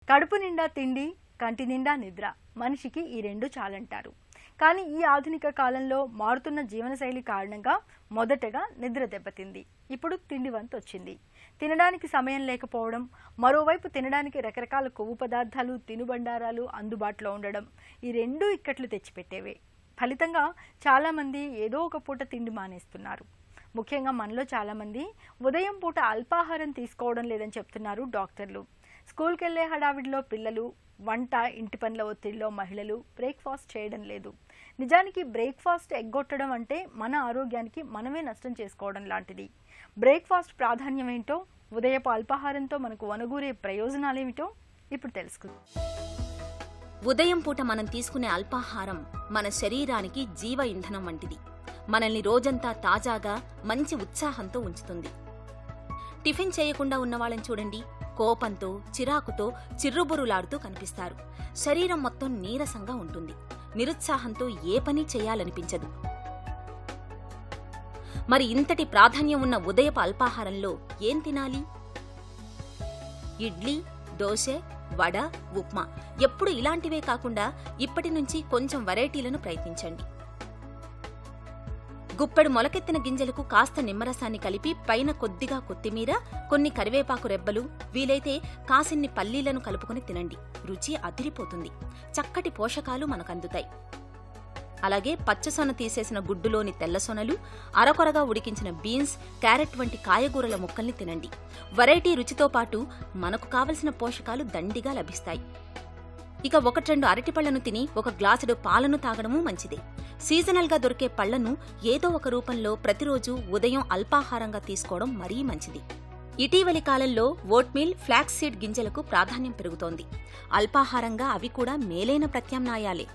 కడుపు నిండా తిండి, కంటి నిండా నిద్ర, మనిషికి ఈ రెండు చాలంటారు. కానీ ఈ ఆధునిక కాలంలో మారుతున్న జీవనశైలి కారణంగా మొదటగా నిద్ర దెబ్బతింది. ఇప్పుడు తిండి వంతు వచ్చింది. తినడానికి సమయం లేకపోవడం, మరోవైపు తినడానికి రకరకాల కొవ్వు పదార్థాలు, తినుబండారాలు అందుబాటులో ఉండడం, ఈ రెండు ఇక్కట్లు తెచ్చిపెట్టేవే. ఫలితంగా చాలామంది ఏదో ఒక పూట తిండి మానేస్తున్నారు. ముఖ్యంగా మనలో చాలామంది ఉదయం పూట అల్పాహారం తీసుకోవడం లేదని చెప్తున్నారు డాక్టర్లు. స్కూల్కి వెళ్లే హడావిడిలో పిల్లలు, వంట, ఇంటి పనుల ఒత్తిడిలో మహిళలు బ్రేక్ఫాస్ట్ చేయడం లేదు. నిజానికి బ్రేక్ఫాస్ట్ ఎగ్గొట్టడం అంటే మన ఆరోగ్యానికి మనమే నష్టం చేసుకోవడం లాంటిది. బ్రేక్ఫాస్ట్ ప్రాధాన్యం ఏంటో, ఉదయపు అల్పాహారంతో మనకు వనగూరే ప్రయోజనాలేమిటో ఇప్పుడు తెలుసుకుందాం. ఉదయం పూట మనం తీసుకునే అల్పాహారం మన శరీరానికి జీవ ఇంధనం వంటిది. మనల్ని రోజంతా తాజాగా, మంచి ఉత్సాహంతో ఉంచుతుంది. టిఫిన్ చేయకుండా ఉన్నవాళ్ళని చూడండి, కోపంతో, చిరాకుతో చిర్రుబురులాడుతూ కనిపిస్తారు. శరీరం మొత్తం నీరసంగా ఉంటుంది. నిరుత్సాహంతో ఏ పని చేయాలనిపించదు. మరి ఇంతటి ప్రాధాన్యం ఉన్న ఉదయపు అల్పాహారంలో ఏం తినాలి? ఇడ్లీ, దోశ, వడ, ఉప్మా. ఎప్పుడు ఇలాంటివే కాకుండా ఇప్పటి నుంచి కొంచెం వెరైటీలను ప్రయత్నించండి. గుప్పెడు మొలకెత్తిన గింజలకు కాస్త నిమ్మరసాన్ని కలిపి పైన కొద్దిగా కొత్తిమీర, కొన్ని కరివేపాకు రెబ్బలు, వీలైతే కాసిన్ని పల్లీలను కలుపుకుని తినండి. రుచి అదిరిపోతుంది. చక్కటి పోషకాలు మనకందుతాయి. అలాగే పచ్చసొన తీసేసిన గుడ్డులోని తెల్లసొనలు, అరకొరగా ఉడికించిన బీన్స్, క్యారెట్ వంటి కాయగూరల ముక్కల్ని తినండి. వెరైటీ రుచితో పాటు మనకు కావలసిన పోషకాలు దండిగా లభిస్తాయి. ఇక 1-2 అరటిపళ్లను తిని 1 గ్లాసుడు పాలను తాగడమూ మంచిదే. సీజనల్గా దొరికే పళ్లను ఏదో ఒక రూపంలో ప్రతిరోజు ఉదయం అల్పాహారంగా తీసుకోవడం మరీ మంచిది. ఇటీవలి కాలంలో ఓట్మీల్, ఫ్లాక్స్ సీడ్ గింజలకు ప్రాధాన్యం పెరుగుతోంది. అల్పాహారంగా అవి కూడా మేలైన ప్రత్యామ్నాయాలే.